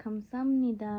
감사합니다.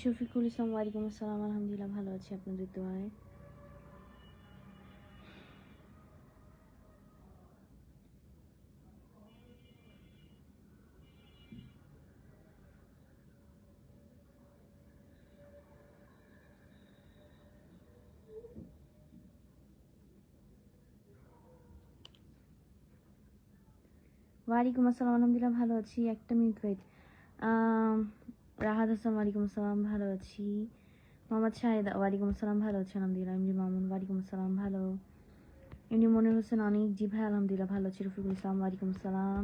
শফিকুল ইসলাম, ওয়ালাইকুম আসসালাম। আলহামদুলিল্লাহ ভালো আছি আপনাদের দোয়ায়। ওয়ালাইকুম আসসালাম, আলহামদুলিল্লাহ ভালো আছি। একটা মিনিট ওয়েট। রাহাত হাসান, ওয়ালাইকুম আসসালাম, ভালো আছি। মোহাম্মদ শাহিদ, ওয়ালাইকুম আসসালাম, ভালো আছি আলহামদুলিল্লাহ। এমনি মামুন, ওয়ালাইকুম আসসালাম, ভালো। এমনি মনির হোসেন অনেক, জি ভাই আলহামদুলিল্লাহ ভালো আছি। রফিকুল ইসলাম, ওয়ালাইকুম আসসালাম।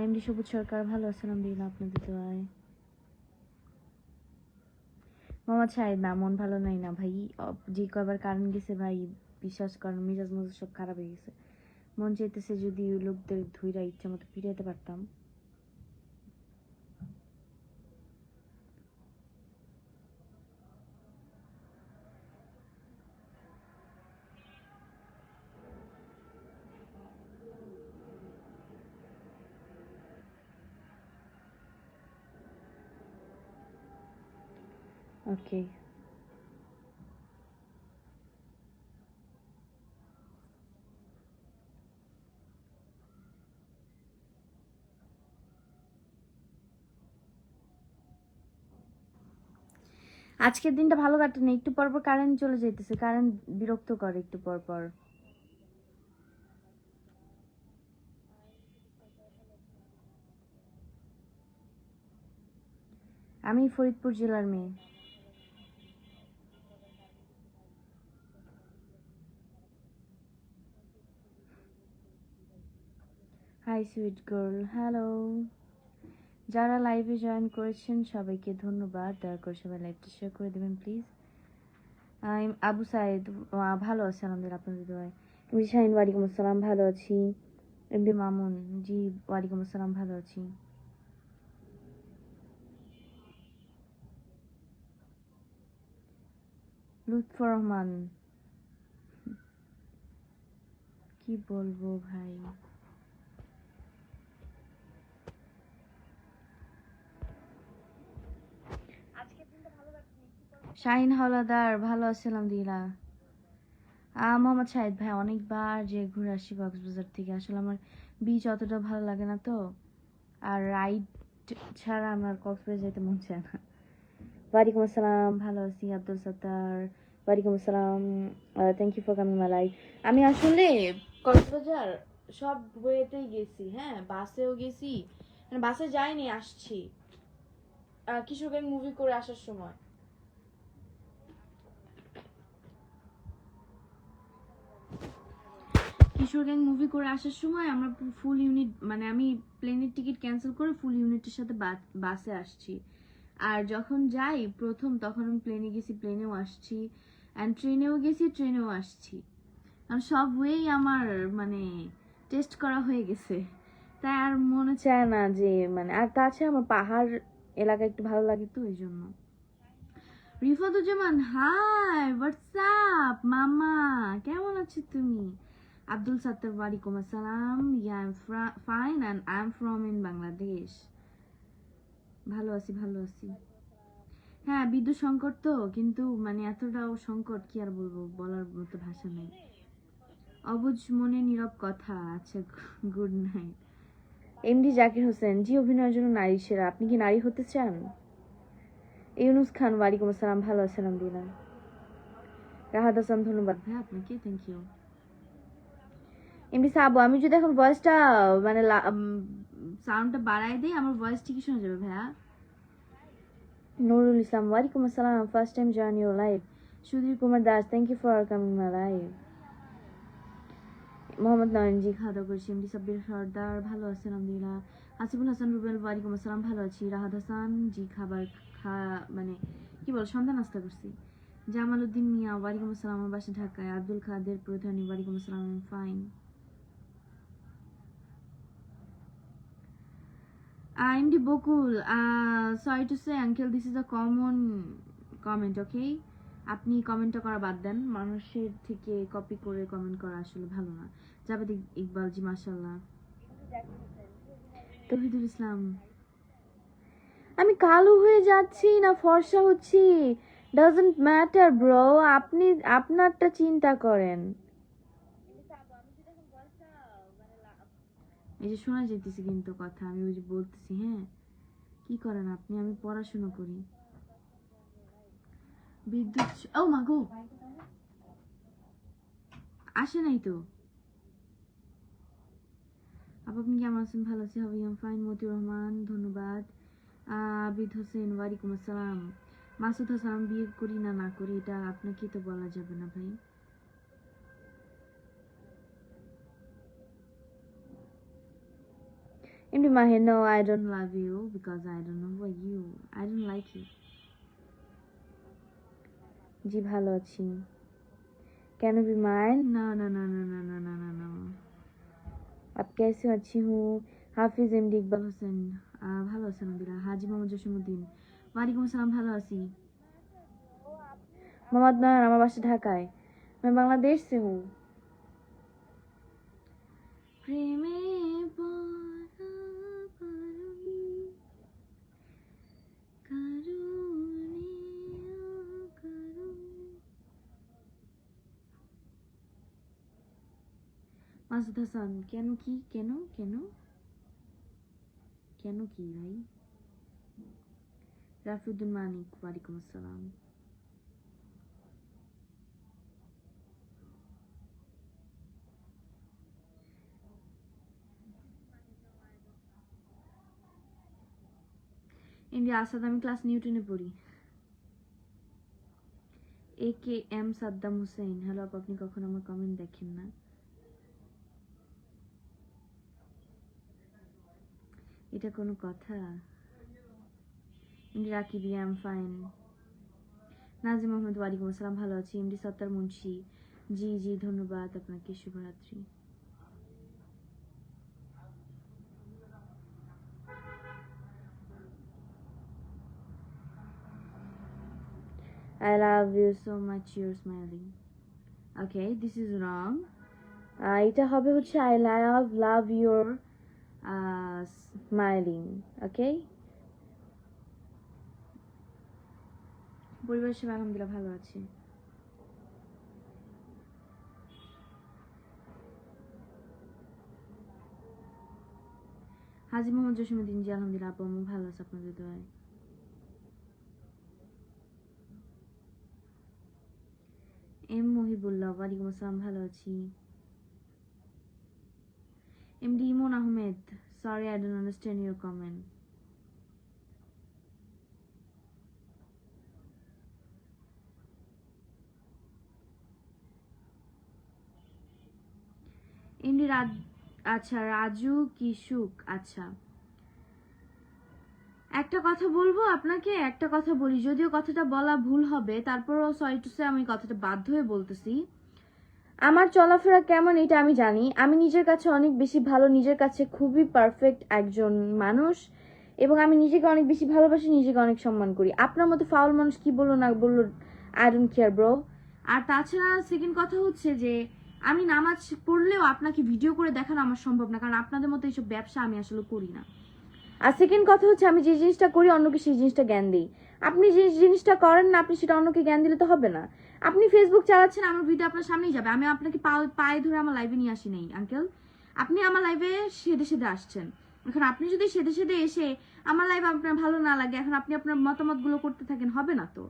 এমনি সবুজ সরকার, ভালো আছে আলহামদুলিল্লাহ আপনাদের দোয়ায়। মোহাম্মদ শাহিদ, না মন ভালো নাই না ভাই, যে কয়বার কারেন্ট গেছে ভাই বিশ্বাস করেন মিজাজ মজাজ সব খারাপ হয়ে গেছে। মন চাইতেছে যদি লোকদের ধুইরা ইচ্ছা মতো ফিরাইতে পারতাম। ওকে, আজকের দিনটা ভালো কাটেনি, একটু পর পর কারেন্ট চলে যেতেছে, কারেন্ট বিরক্ত করে একটু পর পর। আমি ফরিদপুর জেলার মেয়ে। Hi sweet girl, hello. যারা লাইভে জয়েন করেছেন সবাইকে ধন্যবাদ। দয়া করে সবাই লাইভটা শেয়ার করে দেবেন প্লিজ। আবু সাইদ, ভালো আছি আলহামদুলিল্লাহ আপনাদের দোয়ায়। এমডি শাহিন, ওয়ালাইকুম আসসালাম, ভালো আছি। এমডি মামুন, জি ওয়ালাইকুম আসসালাম, ভালো আছি। লুৎফর রহমান, কি বলবো ভাই, শাহিন হাওলাদার, ভালো আছি আলহামদুলিল্লাহ। মোহাম্মদ শাহিদ ভাই, অনেকবার যে ঘুরে আসছি কক্সবাজার থেকে, আসলে আমার বিচ অতটা ভালো লাগে না তো, আর রাইড ছাড়া আমার কক্সবাজার যেতে মন চায় না। ওয়ালাইকুম আসসালাম, ভালো আছি। আব্দুল সত্তার, ওয়ালাইকুম আসসালাম, thank you for coming my life. আমি আসলে কক্সবাজার সব ওয়েতেই গেছি, হ্যাঁ বাসেও গেছি, মানে বাসে যাইনি, আসছি কিশোরগঞ্জ মুভি করে আসার সময়। কিশোরগঞ্জ মুভি করে আসার সময় আমরা ফুল ইউনিট, মানে আমি প্লেনের টিকিট ক্যান্সেল করে ফুল ইউনিটের সাথে বাসে আসছি। আর যখন যাই প্রথম তখন আমি প্লেনে গেছি, প্লেনেও আসছি, অ্যান্ড ট্রেনেও গেছি, ট্রেনেও আসছি। সব ওয়েই আমার মানে টেস্ট করা হয়ে গেছে, তাই আর মনে চায় না যে মানে, আর তাছাড়া আমার পাহাড় এলাকা একটু ভালো লাগে তো এই জন্য। রিফাতুজ্জামান, হাই হোয়াটসঅ্যাপ মামা, কেমন আছো তুমি? আব্দুল সাত্তার, ওয়ালাইকুম আসসালাম। Yeah I am fine and I am from in Bangladesh. ভালো আছি, ভালো আছি। হ্যাঁ বিদ্যুৎ সংকট তো, কিন্তু মানে এতটাও সংকট কি আর বলবো, বলার মতো ভাষা নেই। অবুঝ মনে নীরব কথা, আচ্ছা good night. MD Zakir Hossain, ji অভিনয়ের জন্য নারী সেরা, আপনি কি নারী হতে চান? ইউনুস খান, ওয়ালাইকুম আসসালাম, ভালো আছেন আলহামদুলিল্লাহ। রাহাত হাসান ধন্যবাদ ভাই আপনাকে, থ্যাংক ইউ। এমনি সাবু আমি যদি এখন ভয়েসটা মানে সাউন্ডটা বাড়াই দিই আমার ভয়েস ঠিকই শোনা যাবে ভাইয়া। নুরুল ইসলাম ওয়ালাইকুম আসসালাম, first time join your live. Sudhir Kumar Das thank you for coming my live. Mohammad Nayan ji খাওয়া দাওয়া করছি। এমডি সাব্বির সর্দার ভালো আছেন আলহামদুলিল্লাহ। আসিফুল হাসান রুবেল ওয়ালাইকুম আসসালাম, ভালো আছি। রাহাত হাসান জি খাবার মানে কি বল সন্ধ্যা নাস্তা করছি। জামাল উদ্দিন মিয়া ওয়ালাইকুম আসসালাম, আমার বাসা ঢাকায়। আব্দুল কাদের প্রধানী ওয়ালাইকুম আসসালাম, fine. MD Bakul, sorry to say uncle, this is a common comment, okay? আপনি কমেন্টটা করা বাদ দেন, মানুষের থেকে কপি করে কমেন্ট করা আসলে ভালো না। জাভেদ ইকবাল জি মাশাআল্লাহ। তৌহিদুল ইসলাম, আমি কালো হয়ে যাচ্ছি না ফর্সা হচ্ছি ডাজন্ট ম্যাটার ব্রো, আপনি আপনারটা চিন্তা করেন। এই যে শোনা যেতেছে কিন্তু কথা, আমি ওই যে বলতেছি। হ্যাঁ কি করেন আপনি? আমি পড়াশোনা করি। বিদ্যুৎ, ও মা গো আসে নাই তো। আপনি কেমন আছেন? ভালো আছি, হাবি আম ফাইন। মতিউর রহমান ধন্যবাদ। আবিদ হোসেন ওয়ালাইকুম আসসালাম। মাসুদ হাসান, বিয়ে করি না না করি এটা আপনাকে তো বলা যাবে না ভাই। এমনি মাহে, no I don't love you because I don't know you, I don't like you। জি ভালো আছি। Can be mine? ना ना ना ना ना ना ना ना ना। आप कैसे? अच्छी हूँ। হাফিজ এমডি ইকবাল হোসেন ভালো আছেন আলহামদুলিল্লাহ। হাজি মোহাম্মদ জসিমউদ্দিন ওয়ালাইকুম আসসালাম, ভালো আছি। মোহাম্মদ নয়ন, আমার বাসা ঢাকায়। मैं बांग्लादेश से हूँ। প্রেমে মাসুদ হাসান, কেন কি কেন কেন কেন কি ভাই? রাফিউদ্দিন মানিক ওয়ালাইকুম আসসালাম। ইন্ডিয়া আসাদ, আমি ক্লাস নিউটনে পড়ি। AKM সাদ্দাম হোসেন, হ্যালো আপু, আপনি কখন আমার কমেন্ট দেখেন না? এটা কোনো কথা? MD Rakib, I am fine. Nazim Mohammad ওয়ালাইকুম আসসালাম, ভালো আছি। এমডি সত্তার মুন্সি জি জি ধন্যবাদ আপনাকে, শুভরাত্রি। I love you so much, you're smiling. Okay, this is wrong. এটা হবে হচ্ছে I love your smiling. Okay? পরিবারের সবাই আলহামদুলিল্লাহ ভালো আছে। হাজি মোহাম্মদ জসিমউদ্দিন জি আলহামদুলিল্লাহ, আপু আমি ভালো আছি আপনাদের দোয়ায়। এম মহিবুল্লাহ ওয়ালাইকুম আসসালাম, ভালো আছি। MD Emon Ahmed, sorry I don't understand your comment. MD আচ্ছা রাজু কিশুক, আচ্ছা একটা কথা বলবো আপনাকে, একটা কথা বলি, যদিও কথাটা বলা ভুল হবে তারপরও সরি টু সে আমি কথাটা বাধ্য হয়ে বলতেছি। আমার চলাফেরা কেমন এটা আমি জানি, আমি নিজের কাছে অনেক বেশি ভালো, নিজের কাছে খুবই পারফেক্ট একজন মানুষ, এবং আমি নিজেকে অনেক বেশি ভালোবাসি, নিজেকে অনেক সম্মান করি। আপনার মতো ফাউল মানুষ কি বললো না বললো আই ডোন্ট কেয়ার ব্রো। আর তাছাড়া সেকেন্ড কথা হচ্ছে যে আমি নামাজ পড়লেও আপনাকে ভিডিও করে দেখানো আমার সম্ভব না, কারণ আপনাদের মতো এইসব ব্যবসা আমি আসলে করি না। আর সেকেন্ড কথা হচ্ছে আমি যে জিনিসটা করি অন্যকে সেই জিনিসটা জ্ঞান দিই। আপনি যে জিনিসটা করেন না আপনি সেটা অন্যকে জ্ঞান দিলে তো হবে না। আপনি ফেসবুক চালাচ্ছেন, আমার ভিডিও আপনার সামনেই যাবে, আমি আপনাকে পায়ে ধরে আমার লাইভে নিয়ে আসি নাই আঙ্কেল, আপনি আমার লাইভে সেদে সেদে আসছেন। এখন আপনি যদি সেটে সেটে এসে আমার লাইফ আপনার ভালো না লাগে এখন আপনি আপনার মতামতগুলো করতে থাকেন, হবে না তো।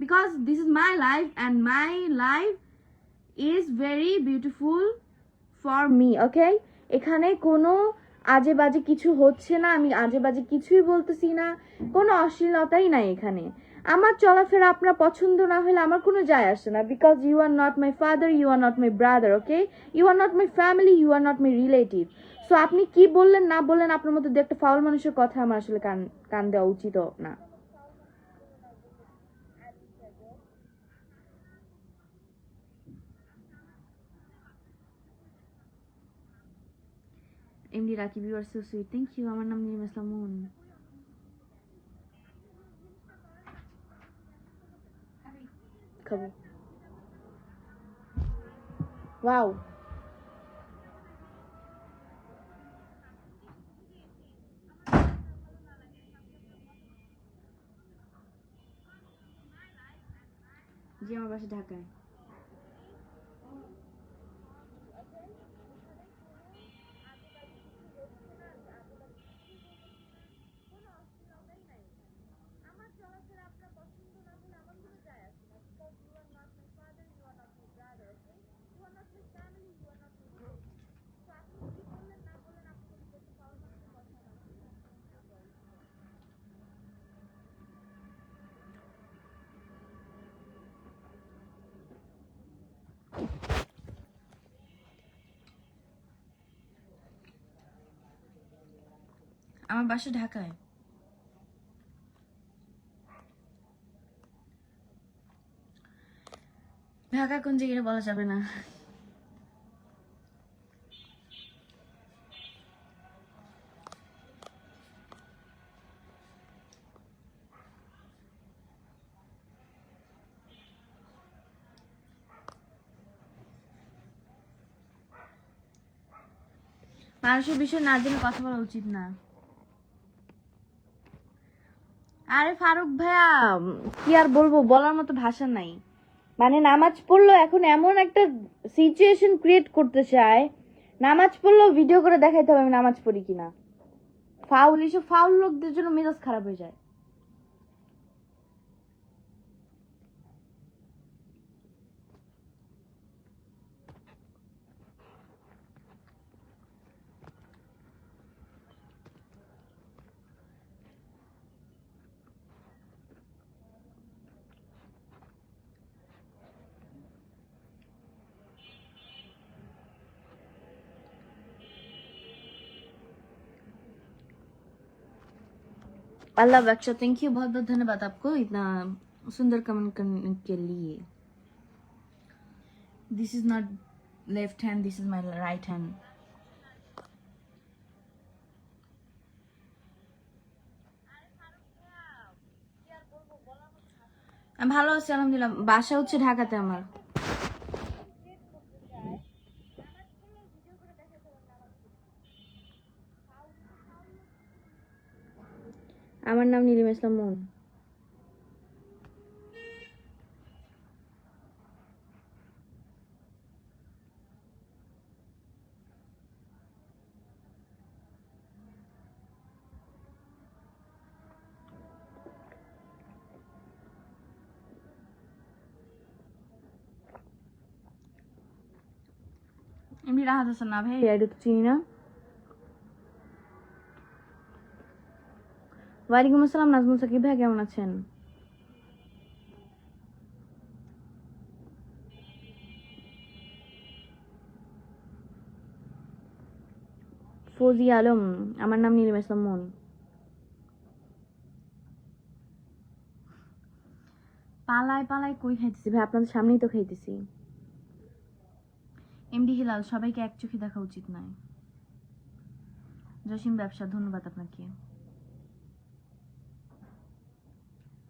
Because this is my life and my life is very beautiful for me, okay. এখানে কোনো আজে বাজে কিছু হচ্ছে না, আমি আজে বাজে কিছুই বলতেছি না, কোনো অশ্লীলতাই নাই এখানে। আমার চলাফেরা আপনার পছন্দ না হলে আমার কোনো যায় আসে না, because you are not my father, you are not my brother, okay. You are not my family, you are not my relative. So আপনি কি বললেন না বললেন, আপনার মধ্যে দু একটা ফাউল মানুষের কথা আমার আসলে কান কান দেওয়া উচিত না। MD Rakib, you are so sweet, thank you. আমার নাম নিম ইসলাম মুন। খাবো। ওয়াও, জি আমার বাসা ঢাকায়। আমার বাসা ঢাকায়। ঢাকা কোন জায়গায় বলা যাবে না। মানুষের বিষয় না জেনে কথা বলা উচিত না। আরে ফারুক ভাইয়া, কি আর বলবো, বলার মতো ভাষা নাই। মানে নামাজ পড়লো এখন এমন একটা সিচুয়েশন ক্রিয়েট করতে চায়, নামাজ পড়লো ভিডিও করে দেখাইতে হবে আমি নামাজ পড়ি কিনা। ফাউল, এসব ফাউল লোকদের জন্য মেজাজ খারাপ হয়ে যায়। अल्लाह बख्शा, थैंक यू, बहुत बहुत धन्यवाद आपको इतना सुंदर कमेंट करने के लिए। This is not left hand, this is my right hand. আমি ভালো আছি আলহামদুলিল্লাহ, বাসা হচ্ছে ঢাকাতে আমার। আমার নাম নীলিমা ইসলাম মুন। এমনি রাহাত হাসান না ভাই, এটা তো চিনি না। ওয়ালাইকুম আসসালাম নাজমুল সাকিব ভাই, কেমন আছেন? ফৌজি আলম, আমার নাম নীলিমা ইসলাম মুন। পালায় পালায় কই খাইতেছি ভাই, আপনাদের সামনেই তো খাইতেছি। এমডি হিলাল, সবাইকে এক চোখে দেখা উচিত নয়। জসিম ব্যবসা, ধন্যবাদ আপনাকে।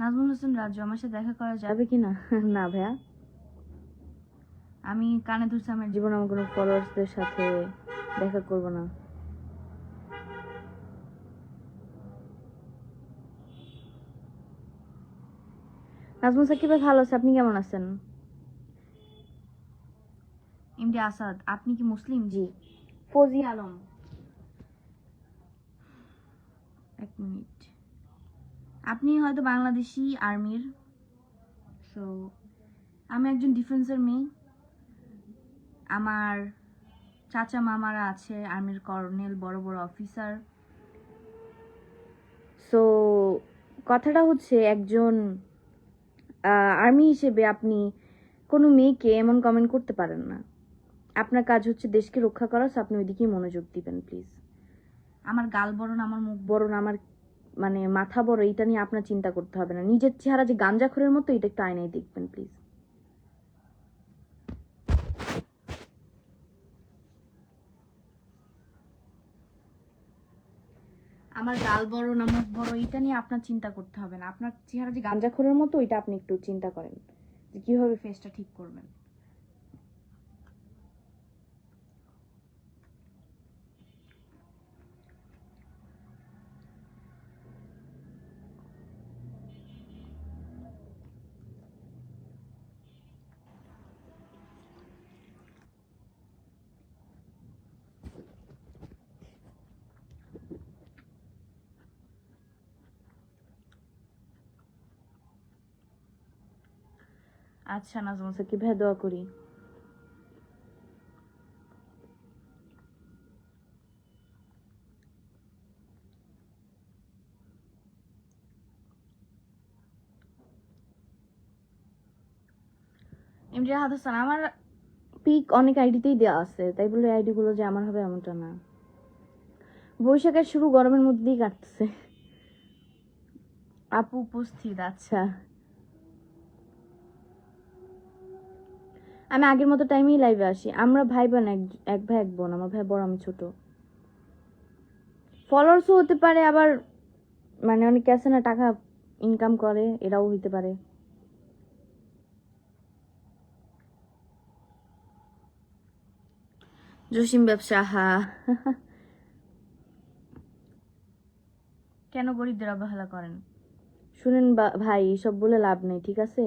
নাজমুল হোসেন রাজু, আমার সাথে দেখা করা যাবে কি না? না ভাইয়া, আমি কানে ধরছি আমার জীবনে আমার কোনো ফলোয়ার্সদের সাথে দেখা করব না। নাজমুল সাকিব ভাই ভালো আছে, আপনি কেমন আছেন? এমডি আসাদ, আপনি কি মুসলিম? জি। ফৌজি আলম, এক মিনিট, আপনি হয়তো বাংলাদেশি আর্মির, সো আমি একজন ডিফেন্সের মেয়ে। আমার চাচা মামারা আছে আর্মির কর্নেল, বড় বড় অফিসার। সো কথাটা হচ্ছে, একজন আর্মি হিসেবে আপনি কোনো মেয়েকে এমন কমেন্ট করতে পারেন না। আপনার কাজ হচ্ছে দেশকে রক্ষা করা, সো আপনি ওইদিকেই মনোযোগ দিবেন প্লিজ। আমার গাল বড় না, আমার মুখ বড় না, আমার মানে মাথা বড়, এটা নিয়ে আপনার চিন্তা করতে হবে না। নিজের চেহারা যে গাঞ্জাখোরের মতো, এটা একটু আয়নায় দেখবেন প্লিজ। আমার গাল বড় না মুখ বড়, এটা নিয়ে আপনার চিন্তা করতে হবে না। আপনার চেহারা যে গাঞ্জাখোরের মতো, এটা আপনি একটু চিন্তা করেন যে কিভাবে ফেসটা ঠিক করবেন। আচ্ছা নাজমুল সাকিব ভাই, দোয়া করি। এমডি রাহাত হাসান, আমার পিক অনেক আইডিতেই দেওয়া আছে, তাই বলে আইডি গুলো যে আমার হবে এমনটা না। বৈশাখের শুরু গরমের মধ্যে দিয়ে কাটতেছে। আপু উপস্থিত, আচ্ছা। আমি আগের মতো টাইমেই লাইভে আসি। আমরা ভাই বোন, এক ভাই এক বোন। আমার ভাই বড়, আমি ছোট। ফলোয়ার্সও হতে পারে, আবার মানে অনেকে আছে না টাকা ইনকাম করে, এরাও হইতে পারে। জসিম ব্যবসা, হা। কেন গরিবদের অবহেলা করেন? শুনেন ভাই, সব বলে লাভ নেই, ঠিক আছে?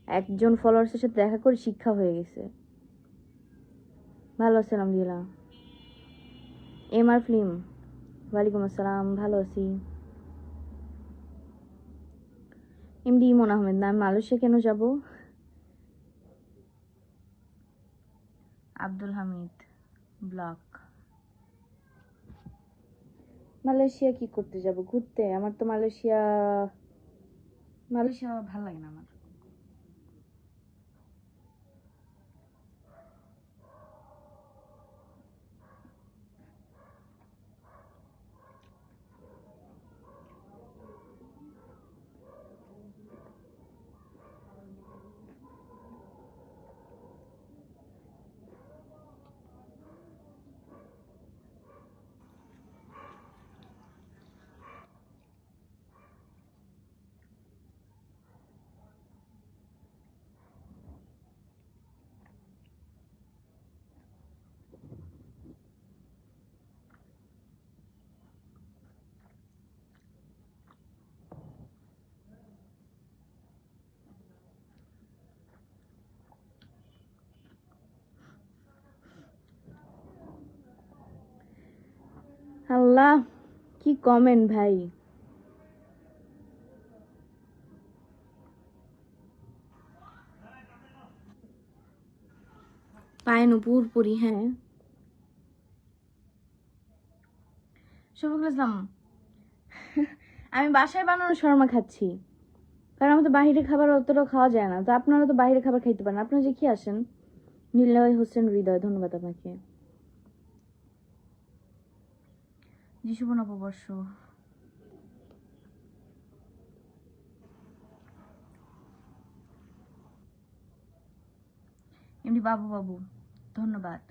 একজন ফলোয়ার্সের সাথে দেখা করে শিক্ষা হয়ে গেছে। ভালো আছেন? আলহামদুলিল্লাহ। এমআর ফিল্ম, ওয়ালাইকুম আসসালাম, ভালো আছি। এমডি ইমন আহমেদ, না আমি মালয়েশিয়া কেন যাব? আব্দুল হামিদ ব্লক, মালয়েশিয়া কি করতে যাব? ঘুরতে। আমার তো মালয়েশিয়া ভালো লাগে না আমার। আল্লাহ, কি কমেন্ট ভাই। পায়েন পুরোপুরি, হ্যাঁ। শফিকুল ইসলাম, আমি বাসায় বানানো শর্মা খাচ্ছি, কারণ আমার তো বাহিরে খাবার অতটা খাওয়া যায় না। তো আপনারা তো বাইরে খাবার খাইতে পারেন, আপনারা যে কি আসেন। নীলয় হোসেন হৃদয়, ধন্যবাদ আপনাকে। জি, শুভ নববর্ষ। এমনি বাবু বাবু, ধন্যবাদ।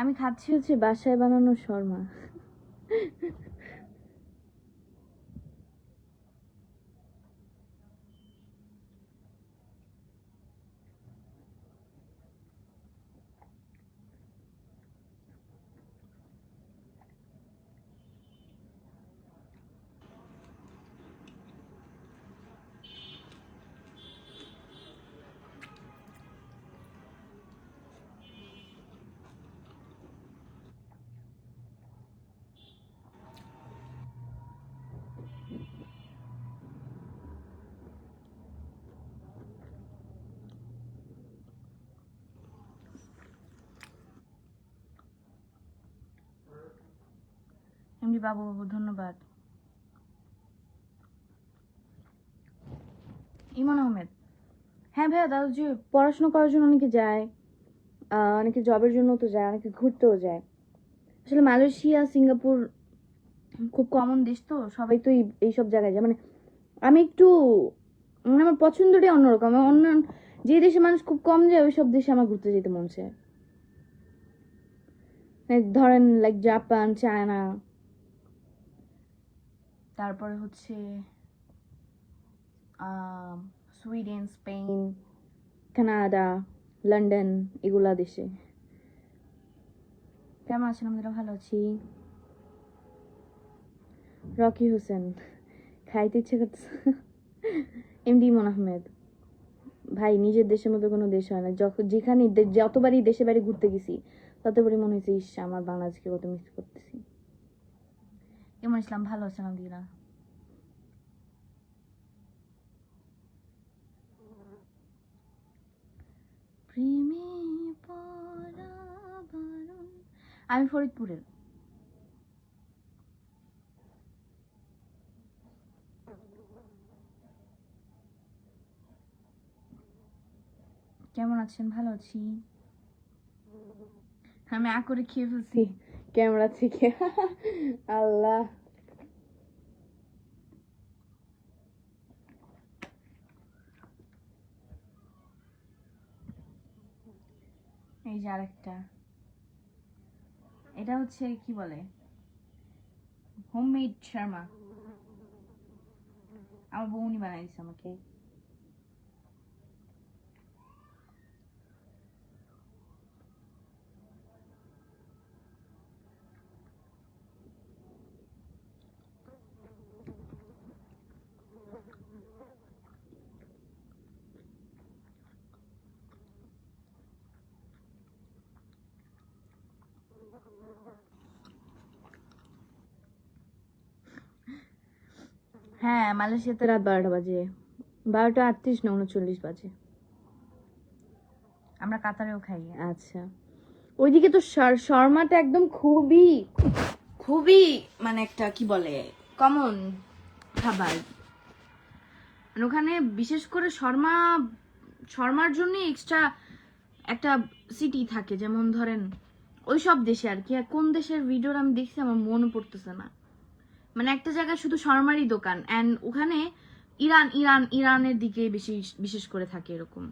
আমি খাচ্ছি হচ্ছে বাসায় বানানো শর্মা। এমডি বাবু ধন্যবাদ। ইমন আহমেদ, হ্যাঁ ভাইয়া দাদা যে পড়াশোনা করার জন্য অনেকে যায়, অনেকে জবের জন্য তো যায়, অনেকে ঘুরতেও যায়। আসলে মালয়েশিয়া সিঙ্গাপুর খুব কমন দেশ তো, সবাই তো এইসব জায়গায় যায়। মানে আমি একটু আমার পছন্দটাই অন্যরকম। অন্য যে দেশে মানুষ খুব কম যায় ওই সব দেশে আমার ঘুরতে যেতে মন চায়। ধরেন লাইক জাপান, চায়না, তারপরে হচ্ছে সুইডেন, স্পেন, কানাডা, লন্ডন, এগুলা দেশে। কেমন আছেন? আমরা ভালো আছি। রকি হোসেন, খাইতে ইচ্ছে করছে। এমডি ইমন আহমেদ, ভাই নিজের দেশের মতো কোনো দেশ হয় না। যেখানে যতবারই দেশে বাড়ি ঘুরতে গেছি ততবারই মনে হয়েছে ইস আমার বাংলাদেশকে কত মিস করতেছি। ইমন ইসলাম, ভালো আছেন? আলহামদুলিল্লাহ। প্রেমে পড়া বারণ। আমি ফরিদপুরের। কেমন আছেন? ভালো আছি। আমি করে খেয়ে ফেলছি ক্যামেরা থেকে। আল্লাহ, এই যে আরেকটা, এটা হচ্ছে কি বলে হোমমেড শর্মা, আমার বউনি বানাই দিছে আমাকে। হ্যাঁ, মালয়েশিয়াতে রাত 12টা বাজে, 12টা 38 না 39 বাজে। আমরা কাতারেও খাই। আচ্ছা, ওইদিকে তো শর্মাটা একদম খুবই খুবই মানে একটা কি বলে কমন খাবার। মানে ওখানে বিশেষ করে শর্মার জন্য এক্সট্রা একটা সিটি থাকে। যেমন ধরেন ওই সব দেশে আর কি, কোন দেশের ভিডিও আমি দেখছি আমার মনে পড়তেছে না। মানে একটা জায়গায় শুধু শর্মারই দোকান, এন্ড ওখানে ইরানের দিকে বেশি বিশেষ করে থাকে এরকম।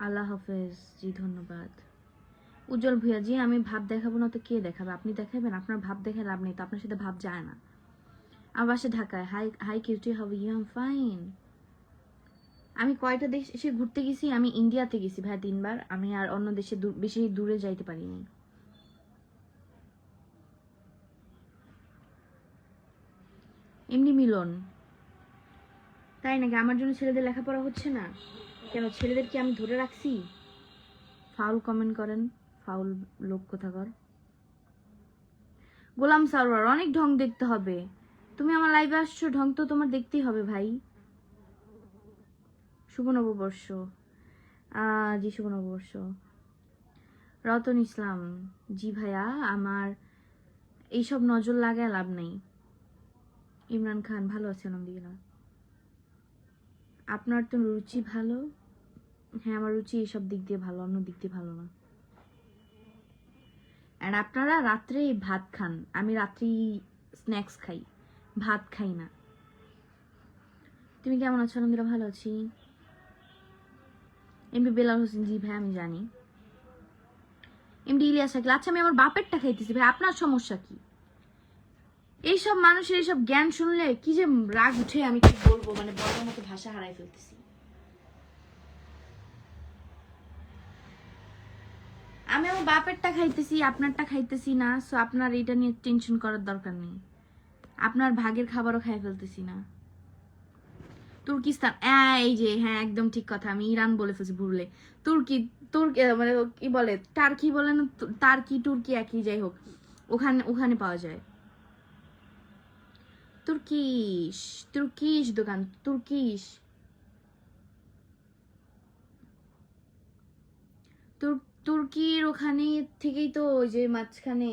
আল্লাহ হাফেজ জি, ধন্যবাদ। উজ্জ্বল ভুইয়া জি, আমি ভাব দেখাবো না তো কে দেখাবে? আপনি দেখাবেন। আপনার ভাব দেখে লাভ নেই তো, আপনার সাথে ভাব যায় না। আমার বাসা ঢাকায়। Hi hi cutie, how you? I am fine. আমি কয়টা দেশে ঘুরতে গেছি? আমি ইন্ডিয়াতে গেছি ভাই 3বার। আমি আর অন্য দেশে বেশি দূরে যাইতে পারিনি। এমনি মিলন, তাই নাকি? আমার জন্য ছেলেদের লেখাপড়া হচ্ছে না কেন? ছেলেদের কি আমি ধরে রাখছি? ফাউল কমেন্ট করেন, ফাউল লোক কোথাকার। গোলাম সারোয়ার, অনেক ঢং দেখতে হবে। তুমি আমার লাইভে আসছো, ঢং তো তোমার দেখতেই হবে ভাই। শুভ নববর্ষ। জি শুভ নববর্ষ। রতন ইসলাম, জি ভাইয়া, আমার এইসব নজর লাগায় লাভ নেই। ইমরান খান, ভালো আছেন? আলহামদুলিল্লাহ। আপনার তো রুচি ভালো। হ্যাঁ, আমার রুচি এইসব দিক দিয়ে ভালো, অন্য দিক দিয়ে ভালো না। আর আপনারা রাত্রে ভাত খান, আমি রাত্রি স্ন্যাক্স খাই, ভাত খাই না। তুমি কেমন আছো? আলহামদুলিল্লাহ ভালো আছি। এমডি বেলাল হোসেন, জি ভাই আমি জানি। এমডি ইলিয়াস শাকিল, আচ্ছা আমি আমার বাপেরটা খাইতেছি ভাই, আপনার সমস্যা কি? এইসব মানুষের এইসব জ্ঞান শুনলে কি যে রাগ উঠে, আমি কি বলবো, মানে বলার মতো ভাষা হারাই ফেলতেছি। আমি আমার বাপেরটা খাইতেছি, আপনারটা খাইতেছি না, সো আপনার এটা নিয়ে টেনশন করার দরকার নেই। আপনার ভাগের খাবারও খাই ফেলতেছি না। তুর্কিস্তান, এই যে হ্যাঁ একদম ঠিক কথা, আমি ইরান বলে ফেলছি ভুলে। তুর্কি, তুর্কি মানে কি বলে, টার্কি বলে না, টার্কি তুর্কি একই, যাই হোক, ওখানে ওখানে পাওয়া যায়। তুর্কিশ, তুর্কিশ দোকান, তুর্কিশ তুর্কির ওখানে থেকেই তো ওই যে মাঝখানে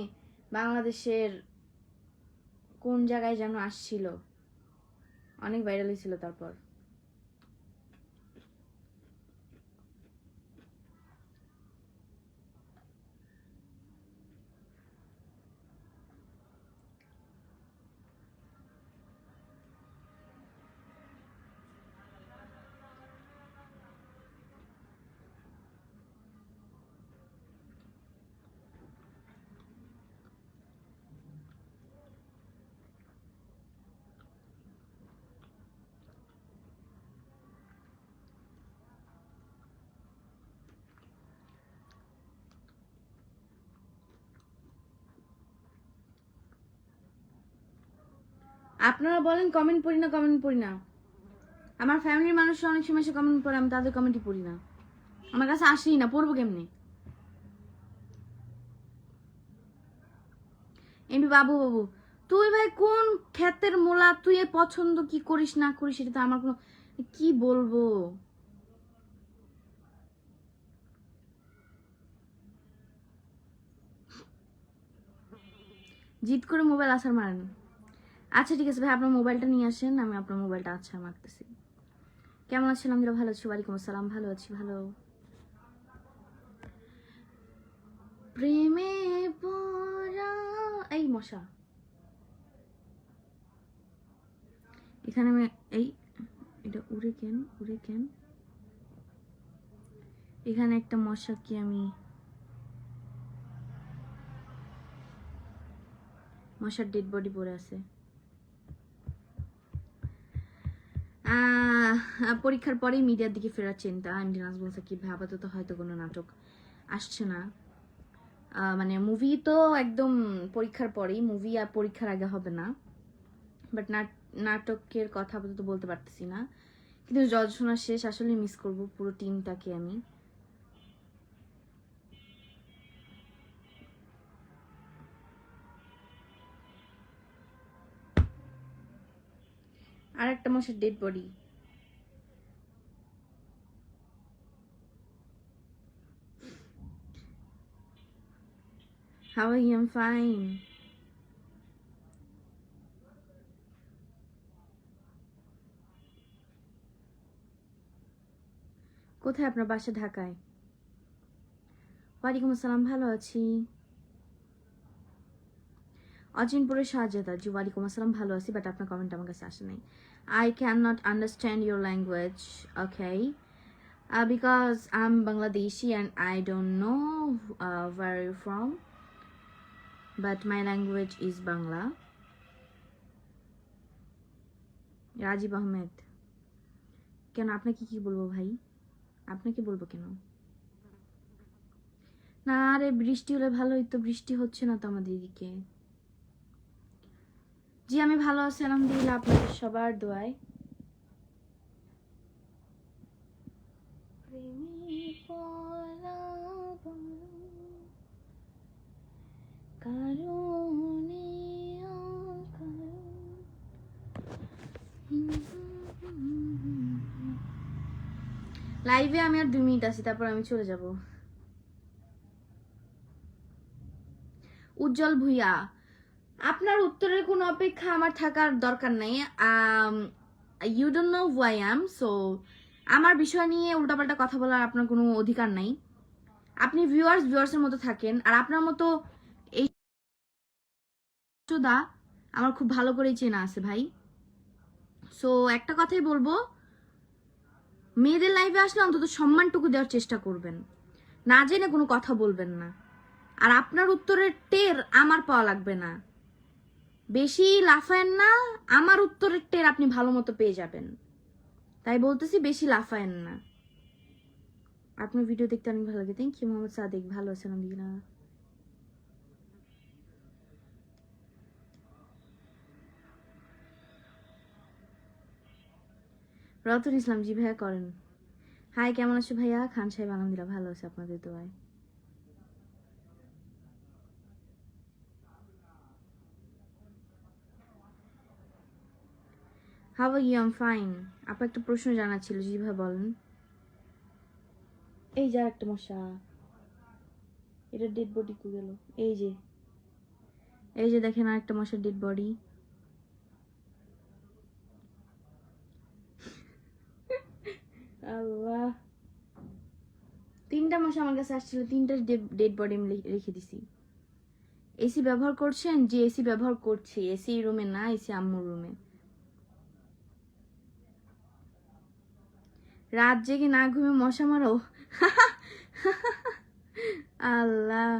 বাংলাদেশের কোন জায়গায় যেন আসছিল, অনেক ভাইরাল হয়েছিল। তারপর আপনারা বলেন কমেন্ট পড়ি না, কমেন্ট পড়ি না। আমার ফ্যামিলির মানুষ অনেক সময় এসে কমেন্ট পড়ে, আমি তাদের কমেন্টই পড়ি না, আমার কাছে আসেই না, পড়বো কেমনি? এমনি বাবু বাবু তুই ভাই কোন ক্ষেতের মোলা, তুই এ পছন্দ কি করিস না করিস সেটা তো আমার কোনো, কি বলবো। জিদ করে মোবাইল আছাড় মারেন। আচ্ছা ঠিক আছে ভাই, আপনার মোবাইলটা নিয়ে আসেন, আমি আপনার মোবাইলটা আছাড় মারতেছি। কেমন আছেন? আমি ভালো আছি, ওয়ালাইকুম আসসালাম, ভালো আছি, ভালো। প্রেমে পড়া, এই মশা এখানে আমি, এই এটা উড়ে কেন, উড়ে কেন? এখানে একটা মশা কি আমি, মশার ডেড বডি পড়ে আছে। পরীক্ষার পরেই মিডিয়ার দিকে ফেরার চিন্তা। আমি ডিনাস বলছে কি ভাই আপাতত হয়তো কোনো নাটক আসছে না, মানে মুভি তো একদম পরীক্ষার পরেই, মুভি আর পরীক্ষার আগে হবে না, বাট নাটকের কথা আপাতত বলতে পারতেছি না। কিন্তু জজ শোনা শেষ, আসলে মিস করব পুরো টিমটাকে আমি। আর একটা মশার dead body. How are you? I'm fine. কোথায় আপনার বাসা? ঢাকায়। ওয়ালাইকুম আসসালাম, ভালো আছি। অজিনপুরে শাহজাদা, জি ওয়ালাইকুম আসসালাম, ভালো আছি, বাট আপনার কমেন্ট আমার কাছে আসে নাই। I cannot understand your language, okay? Because I'm Bangladeshi and I don't know where you're from, but my language is Bangla. Rajib Ahmed, কেন আপনাকে কি বলবো ভাই? আপনাকে বলবো কেন? না আরে বৃষ্টি হলে ভালো হইতো, বৃষ্টি হচ্ছে না তো আমাদের এদিকে। জি আমি ভালো আছি আলহামদুলিল্লাহ, আপনাদের সবার দোয়ায়। লাইভে আমি আর 2 মিনিট আছি, তারপর আমি চলে যাব। উজ্জ্বল ভুইয়া, আপনার উত্তরের কোনো অপেক্ষা আমার থাকার দরকার নাই। You don't know who I am, so আমার বিষয় নিয়ে উল্টাপাল্টা কথা বলার আপনার কোনো অধিকার নাই। আপনি ভিউয়ার্সের মতো থাকেন, আর আপনার মতো এই দা আমার খুব ভালো করেই চেনা আছে ভাই। সো একটা কথাই বলবো, মেয়েদের লাইভে আসলে অন্তত সম্মানটুকু দেওয়ার চেষ্টা করবেন, না জেনে কোনো কথা বলবেন না। আর আপনার উত্তরের টের আমার পাওয়া লাগবে না, বেশি লাফায়েন না, আমার উত্তরের টের আপনি ভালো মতো পেয়ে যাবেন, তাই বলতেছি বেশি লাফায়েন না। আপনার ভিডিও দেখতে অনেক ভালো লাগে, থ্যাংক ইউ মোহাম্মদ সাদিক, ভালো আছেন? আলহামদুলিল্লাহ। রতন ইসলাম, জি ভাইয়া করেন। হাই কেমন আছো ভাইয়া? খান সাহেব, আলহামদুলিল্লাহ ভালো আছে আপনাদের দোয়ায়। How are you? I am fine. আপনার একটা প্রশ্ন জানা ছিল, জি ভাই বলেন। এই যা একটা মশা, এটা ডেড বডি কো গেল? এই যে দেখেন আরেকটা মশার ডেড বডি। আল্লাহ, 3টা মশা আমার কাছে আসছিল, 3টা ডেড বডি আমি রেখে দিছি। এসি ব্যবহার করছেন? যে এসি ব্যবহার করছি, এসি রুমে না, এসি আম্মুর রুমে। রাত জেগে না ঘুমে মশা মারো? আল্লাহ,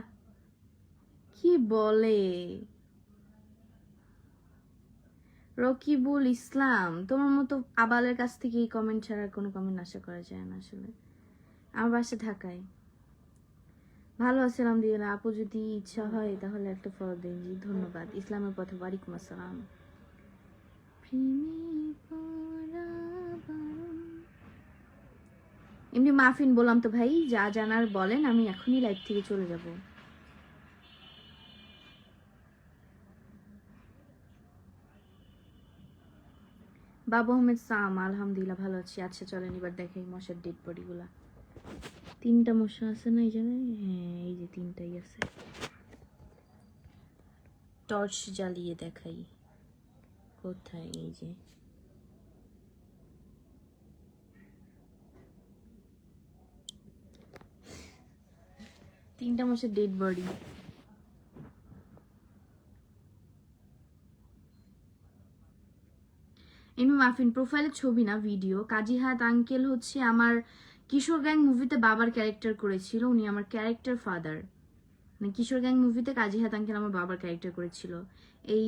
কি বলে? রকিবুল ইসলাম, তোমার মতো আবালের কাছ থেকে এই কমেন্ট ছাড়া কোনো কমেন্ট আশা করা যায় না আসলে। আমার বাসা ঢাকায়। ভালো আছি আলহামদুলিল্লাহ। আপু যদি ইচ্ছা হয় তাহলে একটা ফলো দিন। জি ধন্যবাদ। ইসলামের পথে ওয়ালাইকুম আসসালাম। এমনি মাফিন বললাম তো ভাই, যা জানার বলেন, আমি এখনই লাইভ থেকে চলে যাব। বাবু আহমেদ সাম, আলহামদুলিল্লাহ ভালো আছি। আচ্ছা চলেন এবার দেখাই মশার ডেড বডি গুলা। 3টা মশা আছে না এই জায়গায়? হ্যাঁ এই যে 3টাই আছে। টর্চ জ্বালিয়ে দেখাই কোথায়। এই যে তিনটা মশার ডেড বডি। এমনি মাফিন প্রোফাইলের ছবি না, ভিডিও। কাজী হায়াত আঙ্কেল হচ্ছে আমার কিশোর গ্যাং মুভিতে বাবার ক্যারেক্টার করেছিল, উনি আমার ক্যারেক্টার ফাদার। মানে কিশোর গ্যাং মুভিতে কাজী হায়াত আঙ্কেল আমার বাবার ক্যারেক্টার করেছিল। এই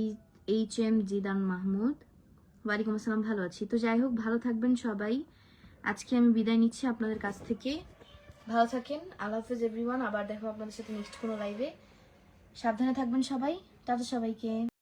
HM জিদান মাহমুদ, ওয়ালাইকুম আসসালাম, ভালো আছি। তো যাই হোক, ভালো থাকবেন সবাই। আজকে আমি বিদায় নিচ্ছি আপনাদের কাছ থেকে। ভালো থাকেন, আল্লাহ হাফেজ এভরিওয়ান। আবার দেখো আপনাদের সাথে নেক্সট কোনো লাইভে। সাবধানে থাকবেন সবাই, টাটা সবাইকে।